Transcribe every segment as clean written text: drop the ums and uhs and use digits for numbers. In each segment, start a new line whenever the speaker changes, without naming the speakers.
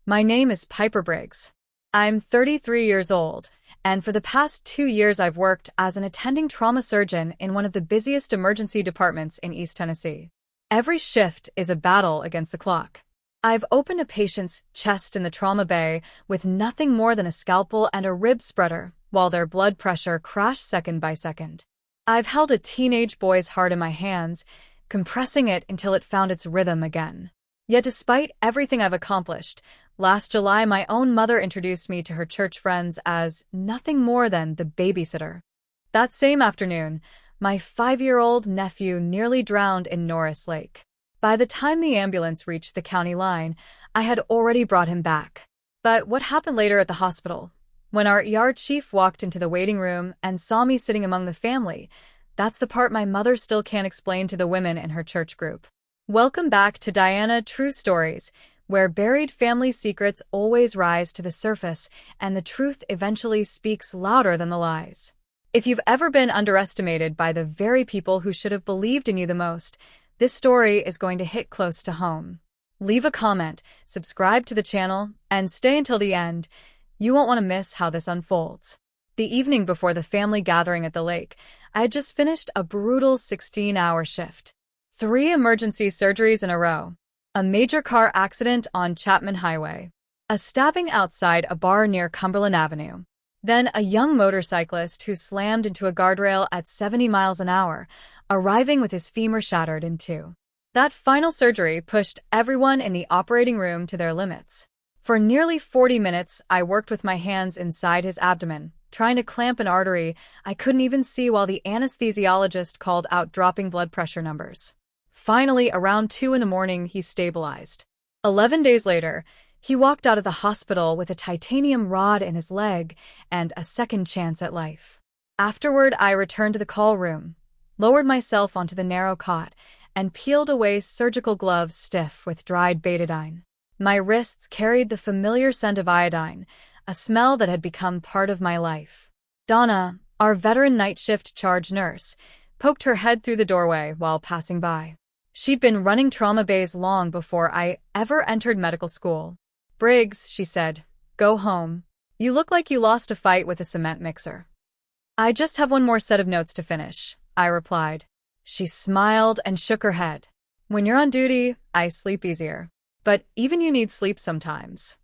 My name is Piper Briggs. I'm 33 years old, and for the past 2 years I've worked as an attending trauma surgeon in one of the busiest emergency departments in East Tennessee. Every shift is a battle against the clock. I've opened a patient's chest in the trauma bay with nothing more than a scalpel and a rib spreader, while their blood pressure crashed second by second. I've held a teenage boy's heart in my hands, compressing it until it found its rhythm again. Yet despite everything I've accomplished, last July my own mother introduced me to her church friends as nothing more than the babysitter. That same afternoon, my 5-year-old nephew nearly drowned in Norris Lake. By the time the ambulance reached the county line, I had already brought him back. But what happened later at the hospital, when our ER chief walked into the waiting room and saw me sitting among the family, that's the part my mother still can't explain to the women in her church group. Welcome back to Diana True Stories, where buried family secrets always rise to the surface and the truth eventually speaks louder than the lies. If you've ever been underestimated by the very people who should have believed in you the most, this story is going to hit close to home. Leave a comment, subscribe to the channel, and stay until the end. You won't want to miss how this unfolds. The evening before the family gathering at the lake, I had just finished a brutal 16-hour shift. 3 emergency surgeries in a row, a major car accident on Chapman Highway, a stabbing outside a bar near Cumberland Avenue, then a young motorcyclist who slammed into a guardrail at 70 miles an hour, arriving with his femur shattered in 2. That final surgery pushed everyone in the operating room to their limits. For nearly 40 minutes, I worked with my hands inside his abdomen, trying to clamp an artery I couldn't even see while the anesthesiologist called out dropping blood pressure numbers. Finally, around 2 in the morning, he stabilized. 11 days later, he walked out of the hospital with a titanium rod in his leg and a second chance at life. Afterward, I returned to the call room, lowered myself onto the narrow cot, and peeled away surgical gloves stiff with dried betadine. My wrists carried the familiar scent of iodine, a smell that had become part of my life. Donna, our veteran night shift charge nurse, poked her head through the doorway while passing by. She'd been running trauma bays long before I ever entered medical school. "Briggs," she said, "go home. You look like you lost a fight with a cement mixer." "I just have one more set of notes to finish," I replied. She smiled and shook her head. "When you're on duty, I sleep easier. But even you need sleep sometimes."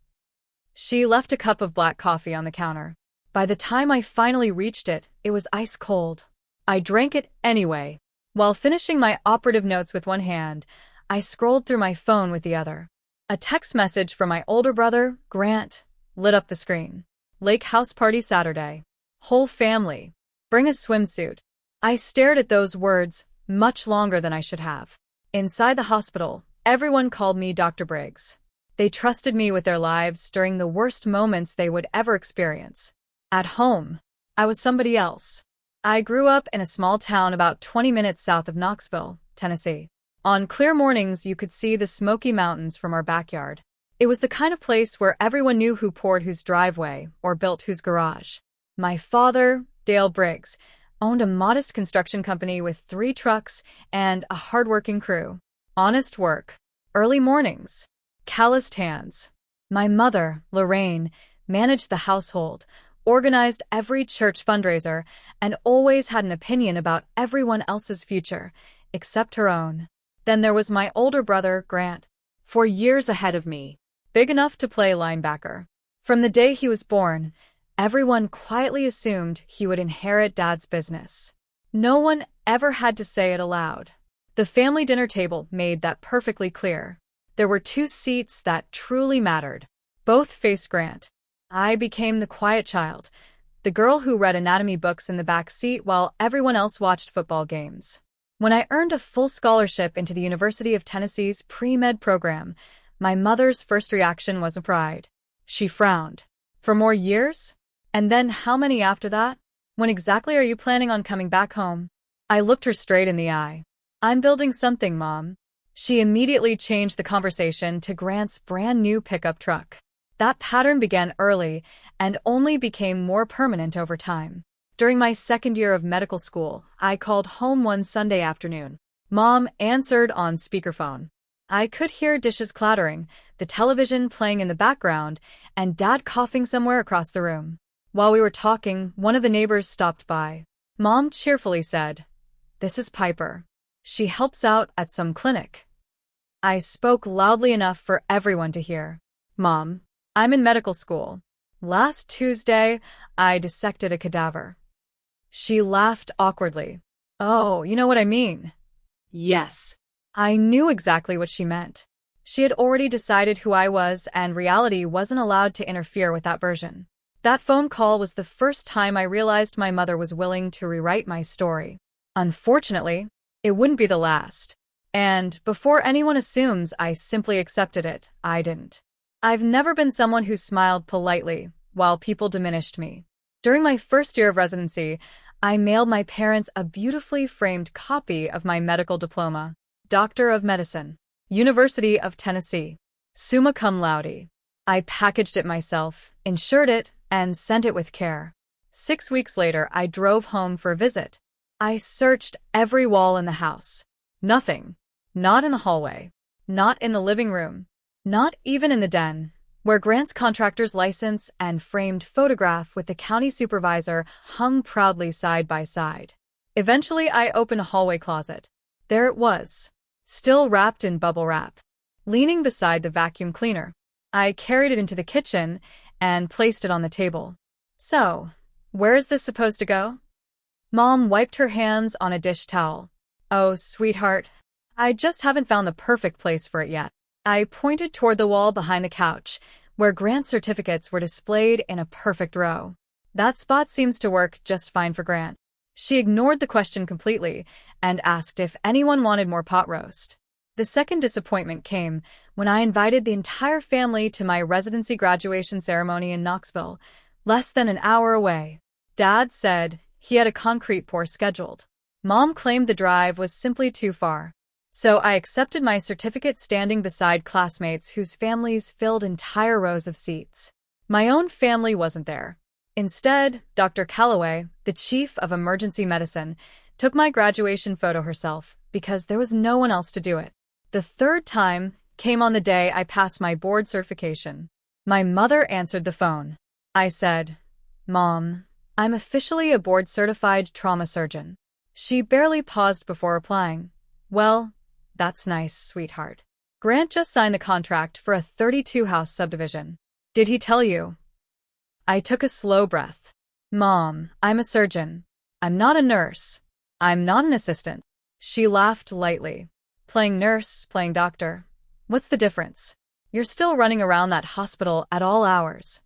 She left a cup of black coffee on the counter. By the time I finally reached it, it was ice cold. I drank it anyway. While finishing my operative notes with one hand, I scrolled through my phone with the other. A text message from my older brother, Grant, lit up the screen. "Lake house party Saturday. Whole family. Bring a swimsuit." I stared at those words much longer than I should have. Inside the hospital, everyone called me Dr. Briggs. They trusted me with their lives during the worst moments they would ever experience. At home, I was somebody else. I grew up in a small town about 20 minutes south of Knoxville, Tennessee. On clear mornings, you could see the Smoky Mountains from our backyard. It was the kind of place where everyone knew who poured whose driveway or built whose garage. My father, Dale Briggs, owned a modest construction company with 3 trucks and a hardworking crew. Honest work, early mornings, calloused hands. My mother, Lorraine, managed the household, organized every church fundraiser, and always had an opinion about everyone else's future, except her own. Then there was my older brother, Grant, 4 years ahead of me, big enough to play linebacker. From the day he was born, everyone quietly assumed he would inherit Dad's business. No one ever had to say it aloud. The family dinner table made that perfectly clear. There were 2 seats that truly mattered. Both faced Grant. I became the quiet child, the girl who read anatomy books in the back seat while everyone else watched football games. When I earned a full scholarship into the University of Tennessee's pre-med program, my mother's first reaction was pride. She frowned. "For more years? And then how many after that? When exactly are you planning on coming back home?" I looked her straight in the eye. "I'm building something, Mom." She immediately changed the conversation to Grant's brand new pickup truck. That pattern began early and only became more permanent over time. During my second year of medical school, I called home one Sunday afternoon. Mom answered on speakerphone. I could hear dishes clattering, the television playing in the background, and Dad coughing somewhere across the room. While we were talking, one of the neighbors stopped by. Mom cheerfully said, "This is Piper. She helps out at some clinic." I spoke loudly enough for everyone to hear. "Mom, I'm in medical school. Last Tuesday, I dissected a cadaver." She laughed awkwardly. "Oh, you know what I mean." Yes. I knew exactly what she meant. She had already decided who I was, and reality wasn't allowed to interfere with that version. That phone call was the first time I realized my mother was willing to rewrite my story. Unfortunately, it wouldn't be the last. And before anyone assumes I simply accepted it, I didn't. I've never been someone who smiled politely while people diminished me. During my first year of residency, I mailed my parents a beautifully framed copy of my medical diploma. Doctor of Medicine, University of Tennessee, summa cum laude. I packaged it myself, insured it, and sent it with care. 6 weeks later, I drove home for a visit. I searched every wall in the house. Nothing. Not in the hallway. Not in the living room. Not even in the den, where Grant's contractor's license and framed photograph with the county supervisor hung proudly side by side. Eventually, I opened a hallway closet. There it was, still wrapped in bubble wrap, leaning beside the vacuum cleaner. I carried it into the kitchen and placed it on the table. "So, where is this supposed to go?" Mom wiped her hands on a dish towel. "Oh, sweetheart, I just haven't found the perfect place for it yet." I pointed toward the wall behind the couch, where Grant's certificates were displayed in a perfect row. "That spot seems to work just fine for Grant." She ignored the question completely and asked if anyone wanted more pot roast. The second disappointment came when I invited the entire family to my residency graduation ceremony in Knoxville, less than an hour away. Dad said he had a concrete pour scheduled. Mom claimed the drive was simply too far. So I accepted my certificate standing beside classmates whose families filled entire rows of seats. My own family wasn't there. Instead, Dr. Calloway, the chief of emergency medicine, took my graduation photo herself because there was no one else to do it. The third time came on the day I passed my board certification. My mother answered the phone. I said, "Mom, I'm officially a board-certified trauma surgeon." She barely paused before replying, "Well, that's nice, sweetheart. Grant just signed the contract for a 32-house subdivision. Did he tell you?" I took a slow breath. "Mom, I'm a surgeon. I'm not a nurse. I'm not an assistant." She laughed lightly. "Playing nurse, playing doctor. What's the difference? You're still running around that hospital at all hours."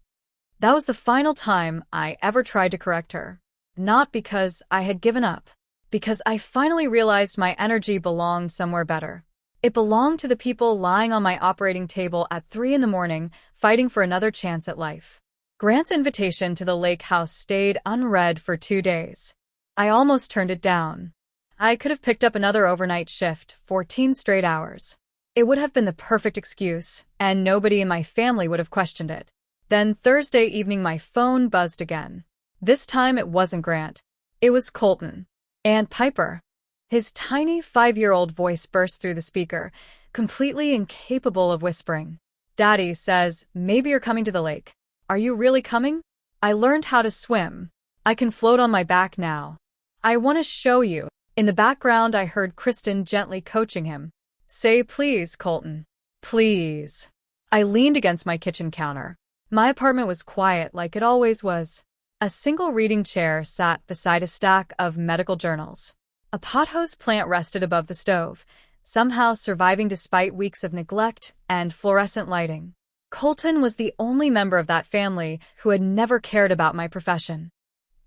That was the final time I ever tried to correct her. Not because I had given up. Because I finally realized my energy belonged somewhere better. It belonged to the people lying on my operating table at 3 in the morning, fighting for another chance at life. Grant's invitation to the lake house stayed unread for 2 days. I almost turned it down. I could have picked up another overnight shift, 14 straight hours. It would have been the perfect excuse, and nobody in my family would have questioned it. Then Thursday evening my phone buzzed again. This time it wasn't Grant. It was Colton. "Aunt Piper." His tiny 5-year-old voice burst through the speaker, completely incapable of whispering. "Daddy says maybe you're coming to the lake. Are you really coming? I learned how to swim. I can float on my back now. I want to show you." In the background I heard Kristen gently coaching him. "Say please, Colton. Please." I leaned against my kitchen counter. My apartment was quiet like it always was. A single reading chair sat beside a stack of medical journals. A pothose plant rested above the stove, somehow surviving despite weeks of neglect and fluorescent lighting. Colton was the only member of that family who had never cared about my profession.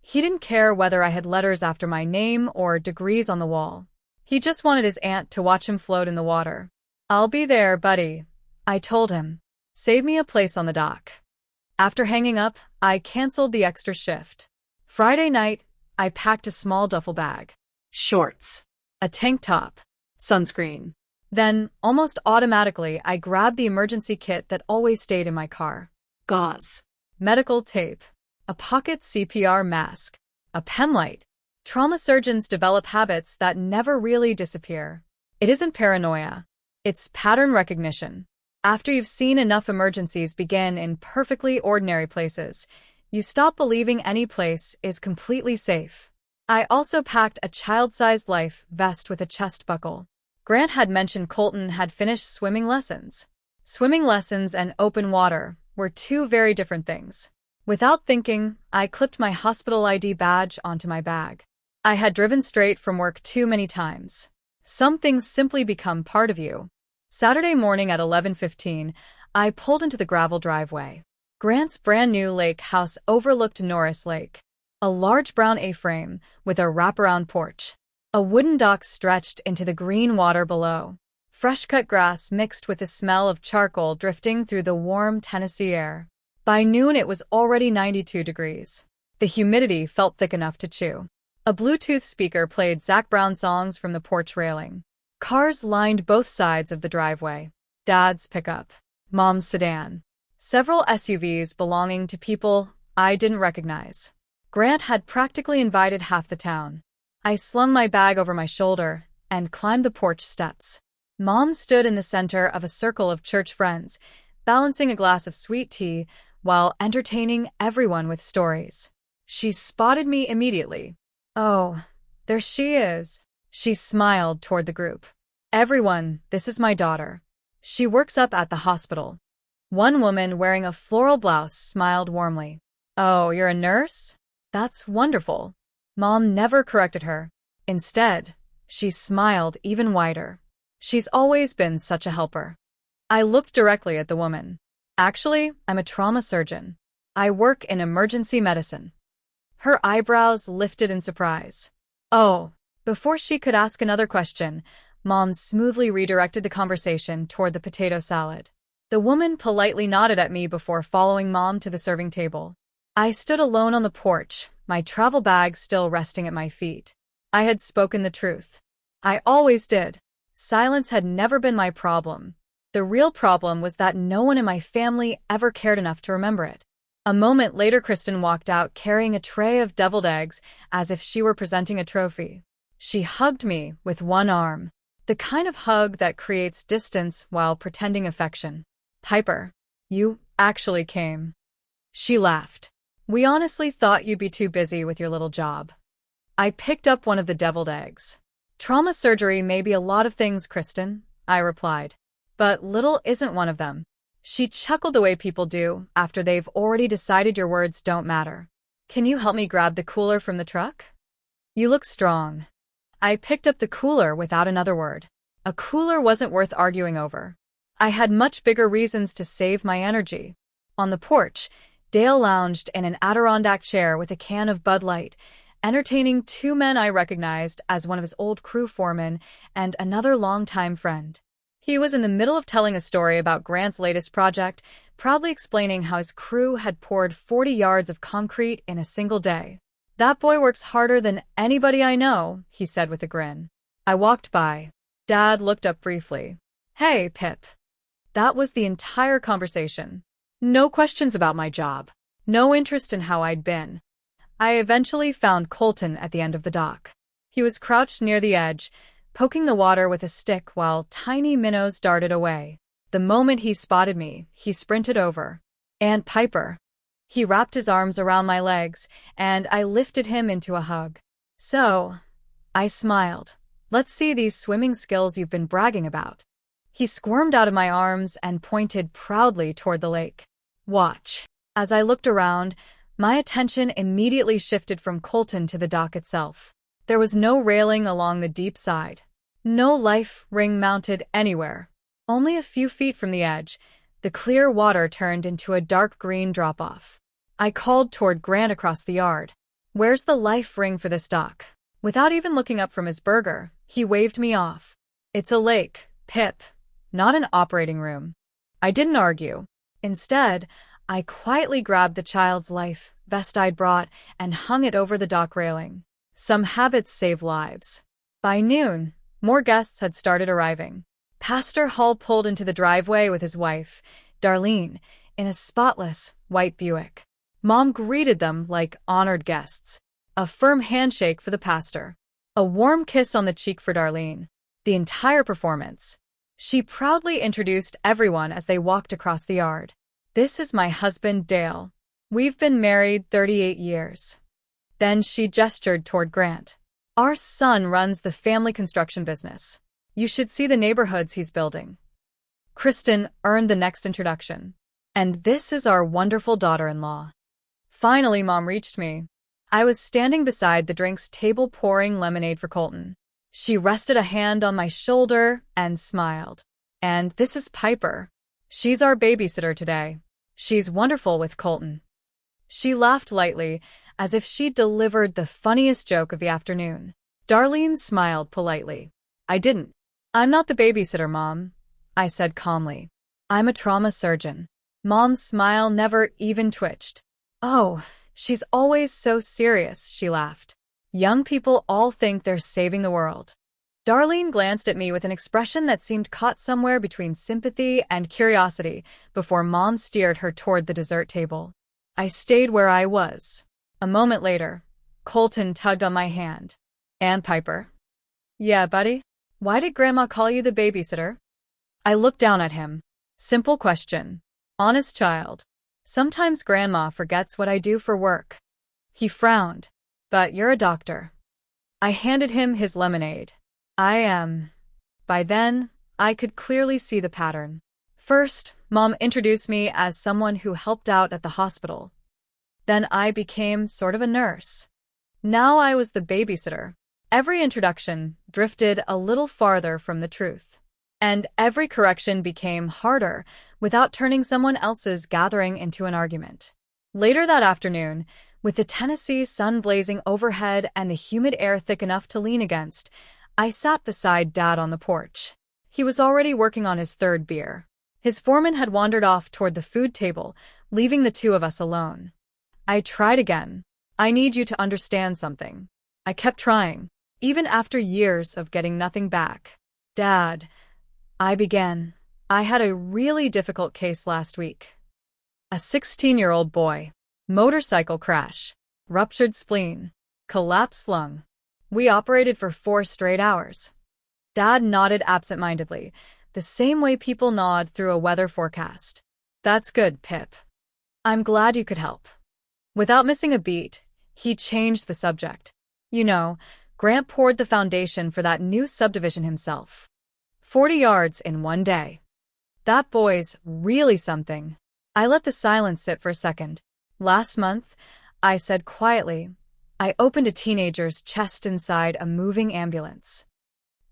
He didn't care whether I had letters after my name or degrees on the wall. He just wanted his aunt to watch him float in the water. "I'll be there, buddy," I told him. "Save me a place on the dock." After hanging up, I canceled the extra shift. Friday night, I packed a small duffel bag. Shorts. A tank top. Sunscreen. Then, almost automatically, I grabbed the emergency kit that always stayed in my car. Gauze. Medical tape. A pocket CPR mask. A pen light. Trauma surgeons develop habits that never really disappear. It isn't paranoia. It's pattern recognition. After you've seen enough emergencies begin in perfectly ordinary places, you stop believing any place is completely safe. I also packed a child-sized life vest with a chest buckle. Grant had mentioned Colton had finished swimming lessons. Swimming lessons and open water were two very different things. Without thinking, I clipped my hospital ID badge onto my bag. I had driven straight from work too many times. Some things simply become part of you. Saturday morning at 11:15, I pulled into the gravel driveway. Grant's brand new lake house overlooked Norris Lake. A large brown A-frame with a wraparound porch. A wooden dock stretched into the green water below. Fresh-cut grass mixed with the smell of charcoal drifting through the warm Tennessee air. By noon it was already 92 degrees. The humidity felt thick enough to chew. A Bluetooth speaker played Zac Brown songs from the porch railing. Cars lined both sides of the driveway. Dad's pickup. Mom's sedan. Several SUVs belonging to people I didn't recognize. Grant had practically invited half the town. I slung my bag over my shoulder and climbed the porch steps. Mom stood in the center of a circle of church friends, balancing a glass of sweet tea while entertaining everyone with stories. She spotted me immediately. "Oh, there she is." She smiled toward the group. "Everyone, this is my daughter. She works up at the hospital." One woman wearing a floral blouse smiled warmly. "Oh, you're a nurse? That's wonderful." Mom never corrected her. Instead, she smiled even wider. She's always been such a helper. I looked directly at the woman. "Actually, I'm a trauma surgeon. I work in emergency medicine." Her eyebrows lifted in surprise. "Oh." Before she could ask another question, Mom smoothly redirected the conversation toward the potato salad. The woman politely nodded at me before following Mom to the serving table. I stood alone on the porch, my travel bag still resting at my feet. I had spoken the truth. I always did. Silence had never been my problem. The real problem was that no one in my family ever cared enough to remember it. A moment later, Kristen walked out carrying a tray of deviled eggs as if she were presenting a trophy. She hugged me with one arm, the kind of hug that creates distance while pretending affection. "Piper, you actually came." She laughed. "We honestly thought you'd be too busy with your little job." I picked up one of the deviled eggs. "Trauma surgery may be a lot of things, Kristen," I replied. "But little isn't one of them." She chuckled the way people do after they've already decided your words don't matter. "Can you help me grab the cooler from the truck?" "You look strong." I picked up the cooler without another word. A cooler wasn't worth arguing over. I had much bigger reasons to save my energy. On the porch, Dale lounged in an Adirondack chair with a can of Bud Light, entertaining two men I recognized as one of his old crew foremen and another longtime friend. He was in the middle of telling a story about Grant's latest project, proudly explaining how his crew had poured 40 yards of concrete in a single day. "That boy works harder than anybody I know," he said with a grin. I walked by. Dad looked up briefly. "Hey, Pip." That was the entire conversation. No questions about my job. No interest in how I'd been. I eventually found Colton at the end of the dock. He was crouched near the edge, poking the water with a stick while tiny minnows darted away. The moment he spotted me, he sprinted over. "Aunt Piper." He wrapped his arms around my legs, and I lifted him into a hug. "So," I smiled, "let's see these swimming skills you've been bragging about." He squirmed out of my arms and pointed proudly toward the lake. "Watch." As I looked around, my attention immediately shifted from Colton to the dock itself. There was no railing along the deep side. No life ring mounted anywhere. Only a few feet from the edge, the clear water turned into a dark green drop-off. I called toward Grant across the yard. "Where's the life ring for this dock?" Without even looking up from his burger, he waved me off. "It's a lake, Pip, not an operating room." I didn't argue. Instead, I quietly grabbed the child's life vest I'd brought and hung it over the dock railing. Some habits save lives. By noon, more guests had started arriving. Pastor Hull pulled into the driveway with his wife, Darlene, in a spotless white Buick. Mom greeted them like honored guests. A firm handshake for the pastor. A warm kiss on the cheek for Darlene. The entire performance. She proudly introduced everyone as they walked across the yard. "This is my husband, Dale. We've been married 38 years. Then she gestured toward Grant. "Our son runs the family construction business. You should see the neighborhoods he's building." Kristen earned the next introduction. "And this is our wonderful daughter-in-law." Finally, Mom reached me. I was standing beside the drinks table pouring lemonade for Colton. She rested a hand on my shoulder and smiled. "And this is Piper. She's our babysitter today. She's wonderful with Colton." She laughed lightly, as if she'd delivered the funniest joke of the afternoon. Darlene smiled politely. "I didn't. I'm not the babysitter, Mom," I said calmly. "I'm a trauma surgeon." Mom's smile never even twitched. "Oh, she's always so serious," she laughed. "Young people all think they're saving the world." Darlene glanced at me with an expression that seemed caught somewhere between sympathy and curiosity before Mom steered her toward the dessert table. I stayed where I was. A moment later, Colton tugged on my hand. "And Piper?" "Yeah, buddy? Why did Grandma call you the babysitter?" I looked down at him. Simple question. Honest child. "Sometimes Grandma forgets what I do for work." He frowned. "But you're a doctor." I handed him his lemonade. "I am." By then, I could clearly see the pattern. First, Mom introduced me as someone who helped out at the hospital. Then I became sort of a nurse. Now I was the babysitter. Every introduction drifted a little farther from the truth. And every correction became harder without turning someone else's gathering into an argument. Later that afternoon, with the Tennessee sun blazing overhead and the humid air thick enough to lean against, I sat beside Dad on the porch. He was already working on his third beer. His foreman had wandered off toward the food table, leaving the two of us alone. I tried again. "I need you to understand something." I kept trying, even after years of getting nothing back. "Dad," I began, "I had a really difficult case last week. A 16-year-old boy. Motorcycle crash. Ruptured spleen. Collapsed lung. We operated for 4 straight hours." Dad nodded absent-mindedly, the same way people nod through a weather forecast. "That's good, Pip. I'm glad you could help." Without missing a beat, he changed the subject. "You know, Grant poured the foundation for that new subdivision himself. 40 yards in one day. That boy's really something." I let the silence sit for a second. "Last month," I said quietly, "I opened a teenager's chest inside a moving ambulance.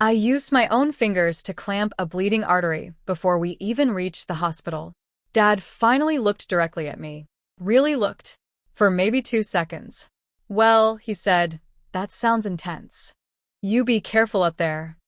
I used my own fingers to clamp a bleeding artery before we even reached the hospital." Dad finally looked directly at me. Really looked. For maybe 2 seconds. "Well," he said, "that sounds intense. You be careful up there."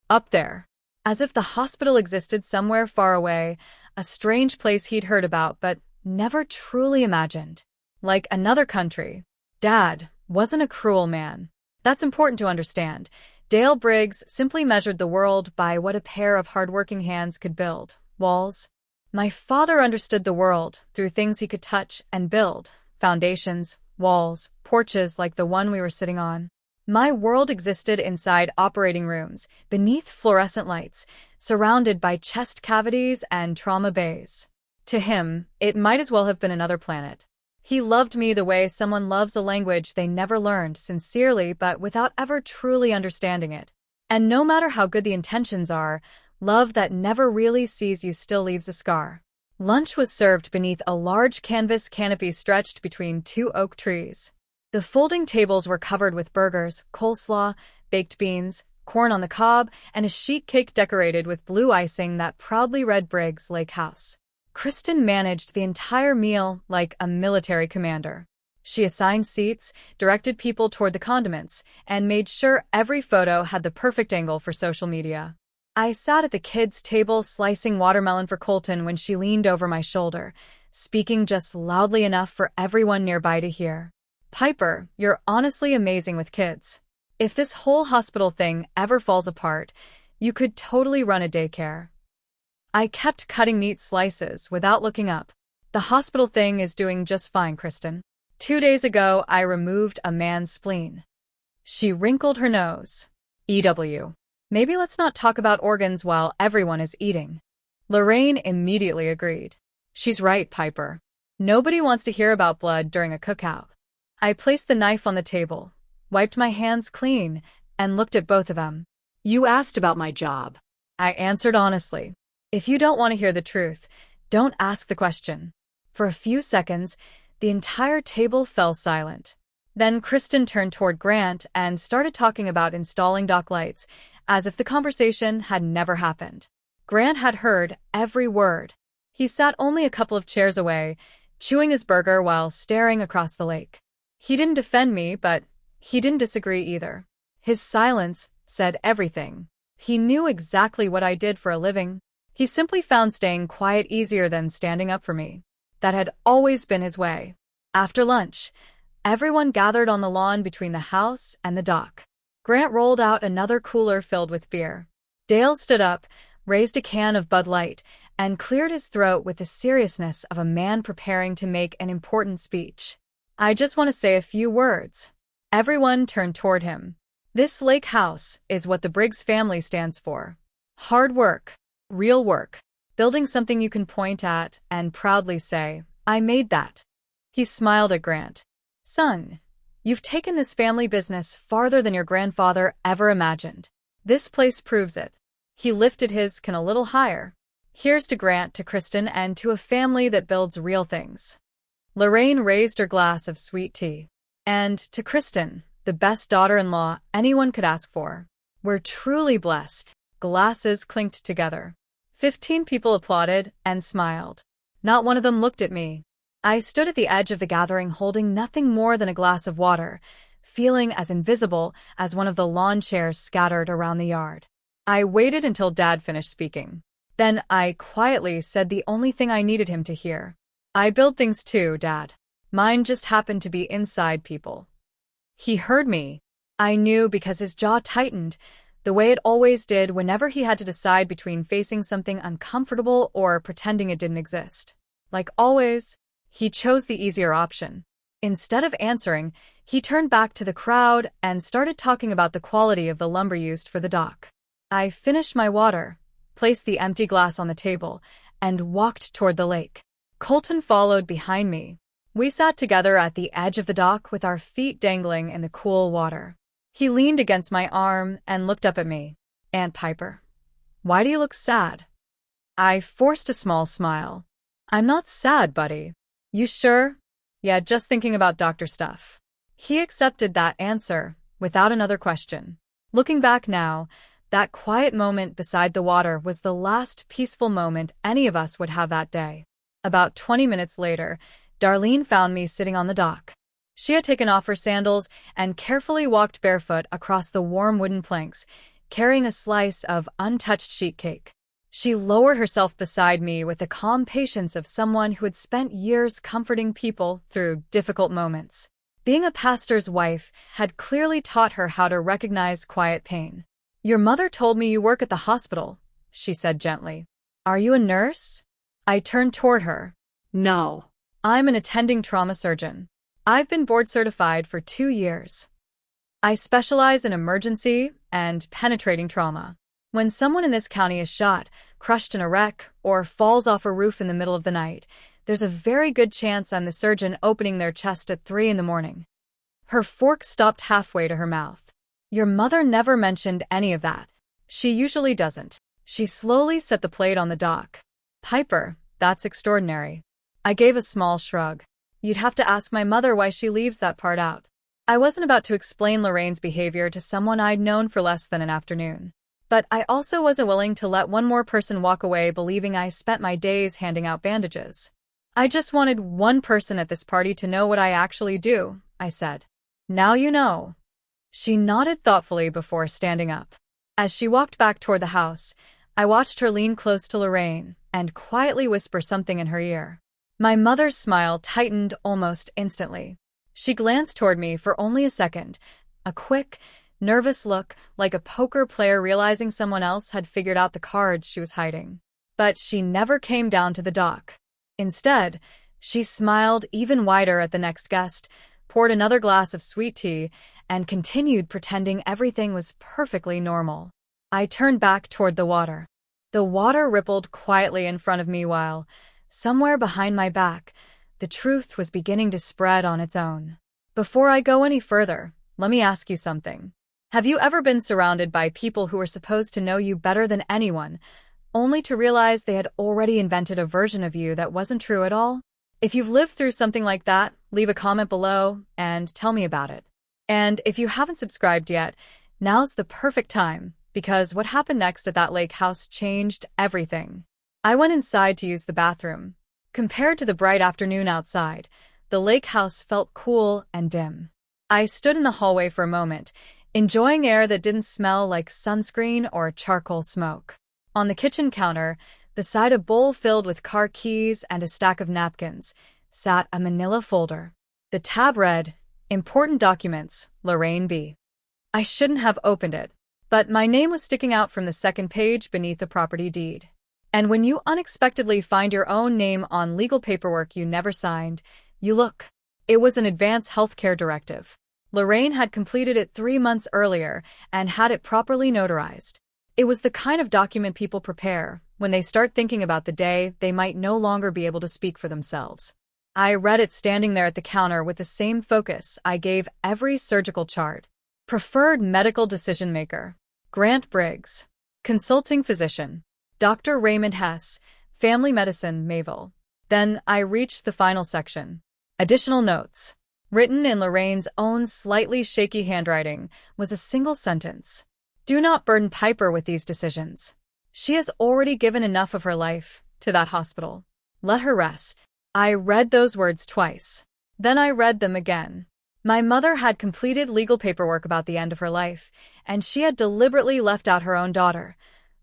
Up there. As if the hospital existed somewhere far away, a strange place he'd heard about but never truly imagined. Like another country. Dad wasn't a cruel man. That's important to understand. Dale Briggs simply measured the world by what a pair of hardworking hands could build. Walls. My father understood the world through things he could touch and build. Foundations, walls, porches like the one we were sitting on. My world existed inside operating rooms, beneath fluorescent lights, surrounded by chest cavities and trauma bays. To him, it might as well have been another planet. He loved me the way someone loves a language they never learned, sincerely but without ever truly understanding it. And no matter how good the intentions are, love that never really sees you still leaves a scar. Lunch was served beneath a large canvas canopy stretched between 2 oak trees. The folding tables were covered with burgers, coleslaw, baked beans, corn on the cob, and a sheet cake decorated with blue icing that proudly read Briggs Lake House. Kristen managed the entire meal like a military commander. She assigned seats, directed people toward the condiments, and made sure every photo had the perfect angle for social media. I sat at the kids' table slicing watermelon for Colton when she leaned over my shoulder, speaking just loudly enough for everyone nearby to hear. "Piper, you're honestly amazing with kids. If this whole hospital thing ever falls apart, you could totally run a daycare." I kept cutting meat slices without looking up. "The hospital thing is doing just fine, Kristen. 2 days ago, I removed a man's spleen." She wrinkled her nose. "EW. Maybe let's not talk about organs while everyone is eating. Lorraine immediately agreed. She's right, Piper. Nobody wants to hear about blood during a cookout. I placed the knife on the table, wiped my hands clean, and looked at both of them.
You asked about my job.
I answered honestly. If you don't want to hear the truth, don't ask the question. For a few seconds, the entire table fell silent. Then Kristen turned toward Grant and started talking about installing dock lights, as if the conversation had never happened. Grant had heard every word. He sat only a couple of chairs away, chewing his burger while staring across the lake. He didn't defend me, but he didn't disagree either. His silence said everything. He knew exactly what I did for a living. He simply found staying quiet easier than standing up for me. That had always been his way. After lunch, everyone gathered on the lawn between the house and the dock. Grant rolled out another cooler filled with beer. Dale stood up, raised a can of Bud Light, and cleared his throat with the seriousness of a man preparing to make an important speech. I just want to say a few words. Everyone turned toward him. This lake house is what the Briggs family stands for. Hard work, real work, building something you can point at and proudly say, I made that. He smiled at Grant. Son, you've taken this family business farther than your grandfather ever imagined. This place proves it. He lifted his can a little higher. Here's to Grant, to Kristen, and to a family that builds real things. Lorraine raised her glass of sweet tea. And to Kristen, the best daughter-in-law anyone could ask for. We're truly blessed. Glasses clinked together. 15 people applauded and smiled. Not one of them looked at me. I stood at the edge of the gathering holding nothing more than a glass of water, feeling as invisible as one of the lawn chairs scattered around the yard. I waited until Dad finished speaking. Then I quietly said the only thing I needed him to hear. I build things too, Dad. Mine just happened to be inside people. He heard me. I knew because his jaw tightened, the way it always did whenever he had to decide between facing something uncomfortable or pretending it didn't exist. Like always, he chose the easier option. Instead of answering, he turned back to the crowd and started talking about the quality of the lumber used for the dock. I finished my water, placed the empty glass on the table, and walked toward the lake. Colton followed behind me. We sat together at the edge of the dock with our feet dangling in the cool water. He leaned against my arm and looked up at me. Aunt Piper, why do you look sad? I forced a small smile. I'm not sad, buddy. You sure? Yeah, just thinking about doctor stuff. He accepted that answer without another question. Looking back now, that quiet moment beside the water was the last peaceful moment any of us would have that day. About 20 minutes later, Darlene found me sitting on the dock. She had taken off her sandals and carefully walked barefoot across the warm wooden planks, carrying a slice of untouched sheet cake. She lowered herself beside me with the calm patience of someone who had spent years comforting people through difficult moments. Being a pastor's wife had clearly taught her how to recognize quiet pain. Your mother told me you work at the hospital, she said gently. Are you a nurse? I turned toward her.
No.
I'm an attending trauma surgeon. I've been board certified for 2 years. I specialize in emergency and penetrating trauma. When someone in this county is shot, crushed in a wreck, or falls off a roof in the middle of the night, there's a very good chance I'm the surgeon opening their chest at 3 in the morning. Her fork stopped halfway to her mouth. Your mother never mentioned any of that. She usually doesn't. She slowly set the plate on the dock. Piper, that's extraordinary. I gave a small shrug. You'd have to ask my mother why she leaves that part out. I wasn't about to explain Lorraine's behavior to someone I'd known for less than an afternoon. But I also wasn't willing to let one more person walk away believing I spent my days handing out bandages. I just wanted one person at this party to know what I actually do, I said. Now you know. She nodded thoughtfully before standing up. As she walked back toward the house, I watched her lean close to Lorraine and quietly whisper something in her ear. My mother's smile tightened almost instantly. She glanced toward me for only a second, a quick, nervous look like a poker player realizing someone else had figured out the cards she was hiding. But she never came down to the dock. Instead, she smiled even wider at the next guest, poured another glass of sweet tea, and continued pretending everything was perfectly normal. I turned back toward the water. The water rippled quietly in front of me while, somewhere behind my back, the truth was beginning to spread on its own. Before I go any further, let me ask you something. Have you ever been surrounded by people who were supposed to know you better than anyone, only to realize they had already invented a version of you that wasn't true at all? If you've lived through something like that, leave a comment below and tell me about it. And if you haven't subscribed yet, now's the perfect time, because what happened next at that lake house changed everything. I went inside to use the bathroom. Compared to the bright afternoon outside, the lake house felt cool and dim. I stood in the hallway for a moment, enjoying air that didn't smell like sunscreen or charcoal smoke. On the kitchen counter, beside a bowl filled with car keys and a stack of napkins, sat a manila folder. The tab read, "Important Documents, Lorraine B." I shouldn't have opened it, but my name was sticking out from the second page beneath the property deed. And when you unexpectedly find your own name on legal paperwork you never signed, you look. It was an advance healthcare directive. Lorraine had completed it 3 months earlier and had it properly notarized. It was the kind of document people prepare when they start thinking about the day they might no longer be able to speak for themselves. I read it standing there at the counter with the same focus I gave every surgical chart. Preferred medical decision maker, Grant Briggs. Consulting physician, Dr. Raymond Hess, family medicine, Mayville. Then I reached the final section. Additional notes. Written in Lorraine's own slightly shaky handwriting was a single sentence. Do not burden Piper with these decisions. She has already given enough of her life to that hospital. Let her rest. I read those words twice. Then I read them again. My mother had completed legal paperwork about the end of her life, and she had deliberately left out her own daughter,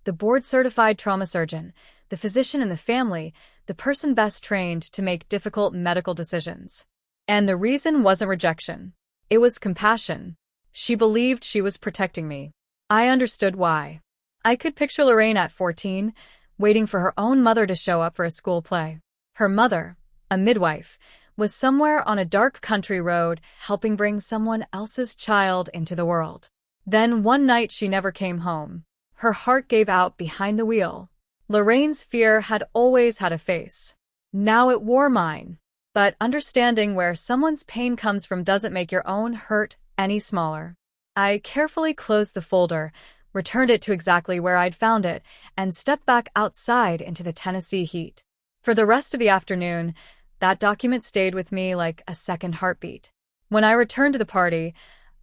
the board-certified trauma surgeon, the physician in the family, the person best trained to make difficult medical decisions. And the reason wasn't rejection. It was compassion. She believed she was protecting me. I understood why. I could picture Lorraine at 14, waiting for her own mother to show up for a school play. Her mother, a midwife, was somewhere on a dark country road helping bring someone else's child into the world. Then one night she never came home. Her heart gave out behind the wheel. Lorraine's fear had always had a face. Now it wore mine. But understanding where someone's pain comes from doesn't make your own hurt any smaller. I carefully closed the folder, returned it to exactly where I'd found it, and stepped back outside into the Tennessee heat. For the rest of the afternoon, that document stayed with me like a second heartbeat. When I returned to the party,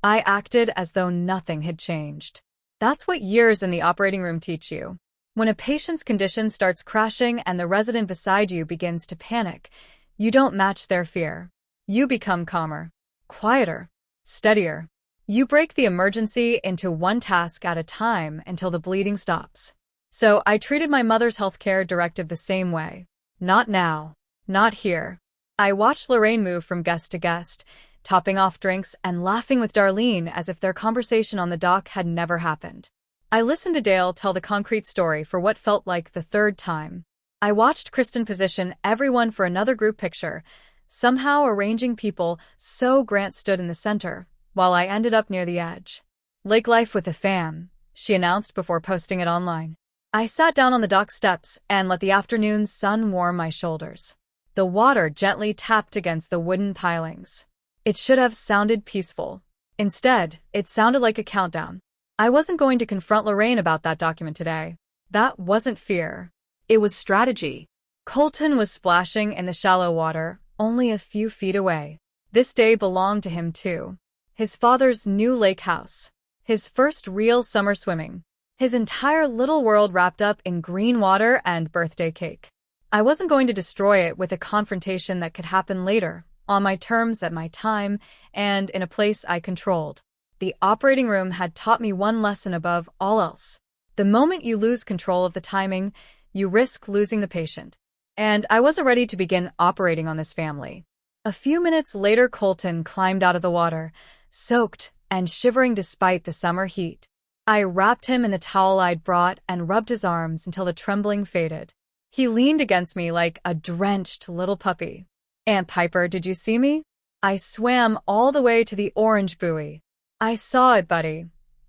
I acted as though nothing had changed. That's what years in the operating room teach you. When a patient's condition starts crashing and the resident beside you begins to panic, you don't match their fear. You become calmer, quieter, steadier. You break the emergency into one task at a time until the bleeding stops. So I treated my mother's healthcare directive the same way. Not now. Not here. I watched Lorraine move from guest to guest, topping off drinks and laughing with Darlene as if their conversation on the dock had never happened. I listened to Dale tell the concrete story for what felt like the third time. I watched Kristen position everyone for another group picture, somehow arranging people so Grant stood in the center, while I ended up near the edge. Lake life with a fam, she announced before posting it online. I sat down on the dock steps and let the afternoon sun warm my shoulders. The water gently tapped against the wooden pilings. It should have sounded peaceful. Instead, it sounded like a countdown. I wasn't going to confront Lorraine about that document today. That wasn't fear.
It was strategy.
Colton was splashing in the shallow water, only a few feet away. This day belonged to him too. His father's new lake house. His first real summer swimming. His entire little world wrapped up in green water and birthday cake. I wasn't going to destroy it with a confrontation that could happen later, on my terms at my time, and in a place I controlled. The operating room had taught me one lesson above all else. The moment you lose control of the timing, you risk losing the patient. And I wasn't ready to begin operating on this family. A few minutes later, Colton climbed out of the water, soaked and shivering despite the summer heat. I wrapped him in the towel I'd brought and rubbed his arms until the trembling faded. He leaned against me like a drenched little puppy. "Aunt Piper, did you see me?" I swam all the way to the orange buoy. "I saw it, buddy,"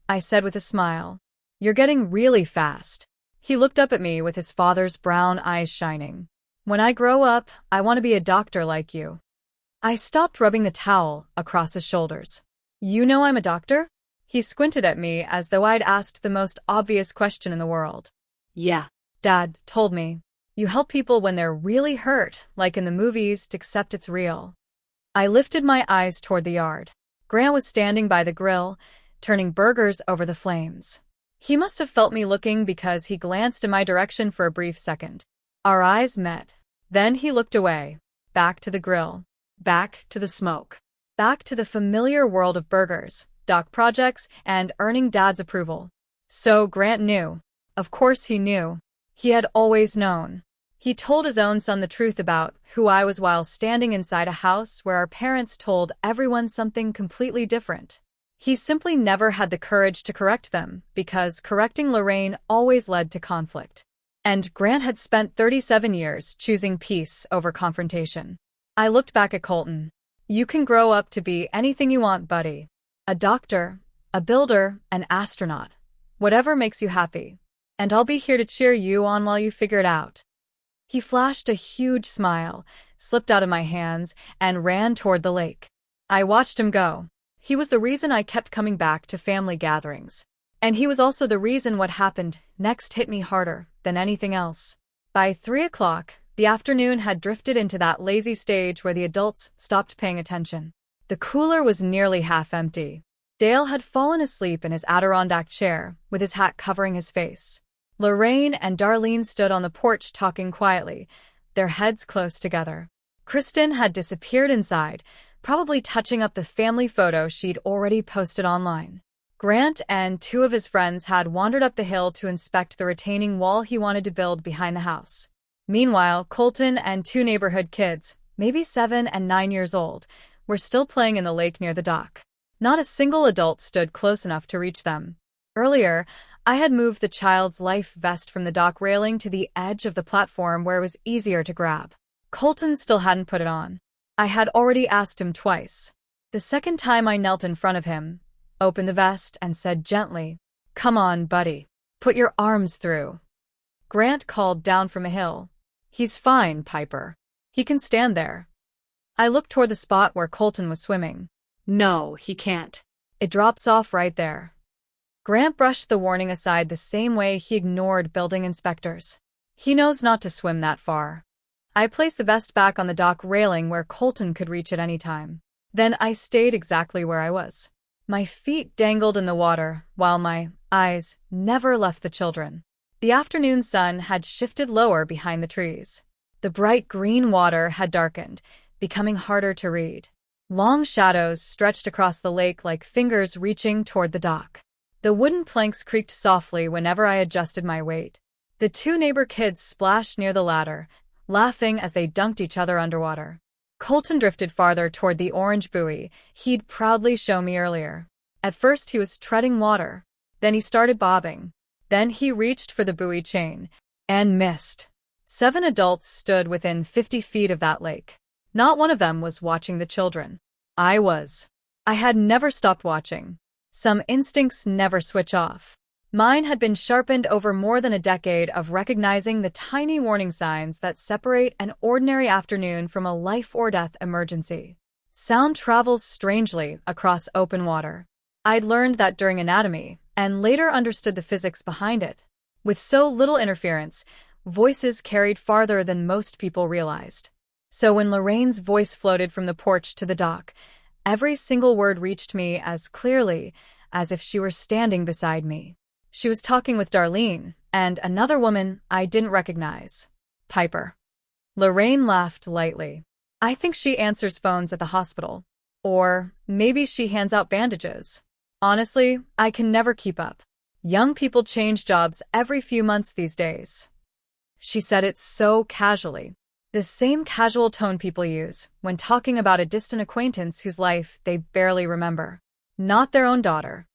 I said with a smile. You're getting really fast. He looked up at me with his father's brown eyes shining. When I grow up, I want to be a doctor like you. I stopped rubbing the towel across his shoulders. You know I'm a doctor? He squinted at me as though I'd asked the most obvious question in the world.
Yeah.
Dad told me. You help people when they're really hurt, like in the movies, except it's real. I lifted my eyes toward the yard. Grant was standing by the grill, turning burgers over the flames. He must have felt me looking because he glanced in my direction for a brief second. Our eyes met. Then he looked away, back to the grill, back to the smoke, back to the familiar world of burgers, doc projects, and earning Dad's approval. So Grant knew. Of course he knew. He had always known. He told his own son the truth about who I was while standing inside a house where our parents told everyone something completely different. He simply never had the courage to correct them because correcting Lorraine always led to conflict. And Grant had spent 37 years choosing peace over confrontation. I looked back at Colton. You can grow up to be anything you want, buddy. A doctor, a builder, an astronaut. Whatever makes you happy. And I'll be here to cheer you on while you figure it out. He flashed a huge smile, slipped out of my hands, and ran toward the lake. I watched him go. He was the reason I kept coming back to family gatherings. And he was also the reason what happened next hit me harder than anything else. By 3 o'clock, the afternoon had drifted into that lazy stage where the adults stopped paying attention. The cooler was nearly half empty. Dale had fallen asleep in his Adirondack chair, with his hat covering his face. Lorraine and Darlene stood on the porch talking quietly, their heads close together. Kristen had disappeared inside, probably touching up the family photo she'd already posted online. Grant and 2 of his friends had wandered up the hill to inspect the retaining wall he wanted to build behind the house. Meanwhile, Colton and 2 neighborhood kids, maybe 7 and 9 years old, were still playing in the lake near the dock. Not a single adult stood close enough to reach them. Earlier, I had moved the child's life vest from the dock railing to the edge of the platform where it was easier to grab. Colton still hadn't put it on. I had already asked him twice. The second time I knelt in front of him, opened the vest, and said gently, "Come on, buddy. Put your arms through." Grant called down from a hill. "He's fine, Piper. He can stand there." I looked toward the spot where Colton was swimming.
No, he can't.
It drops off right there. Grant brushed the warning aside the same way he ignored building inspectors. He knows not to swim that far. I placed the vest back on the dock railing where Colton could reach at any time. Then I stayed exactly where I was. My feet dangled in the water, while my eyes never left the children. The afternoon sun had shifted lower behind the trees. The bright green water had darkened, becoming harder to read. Long shadows stretched across the lake like fingers reaching toward the dock. The wooden planks creaked softly whenever I adjusted my weight. The 2 neighbor kids splashed near the ladder, laughing as they dunked each other underwater. Colton drifted farther toward the orange buoy he'd proudly shown me earlier. At first he was treading water. Then he started bobbing. Then he reached for the buoy chain and missed. 7 adults stood within 50 feet of that lake. Not one of them was watching the children. I was. I had never stopped watching. Some instincts never switch off. Mine had been sharpened over more than a decade of recognizing the tiny warning signs that separate an ordinary afternoon from a life-or-death emergency. Sound travels strangely across open water. I'd learned that during anatomy, and later understood the physics behind it. With so little interference, voices carried farther than most people realized. So when Lorraine's voice floated from the porch to the dock, every single word reached me as clearly as if she were standing beside me. She was talking with Darlene and another woman I didn't recognize. Piper. Lorraine laughed lightly. I think she answers phones at the hospital. Or maybe she hands out bandages. Honestly, I can never keep up. Young people change jobs every few months these days. She said it so casually. The same casual tone people use when talking about a distant acquaintance whose life they barely remember. Not their own daughter.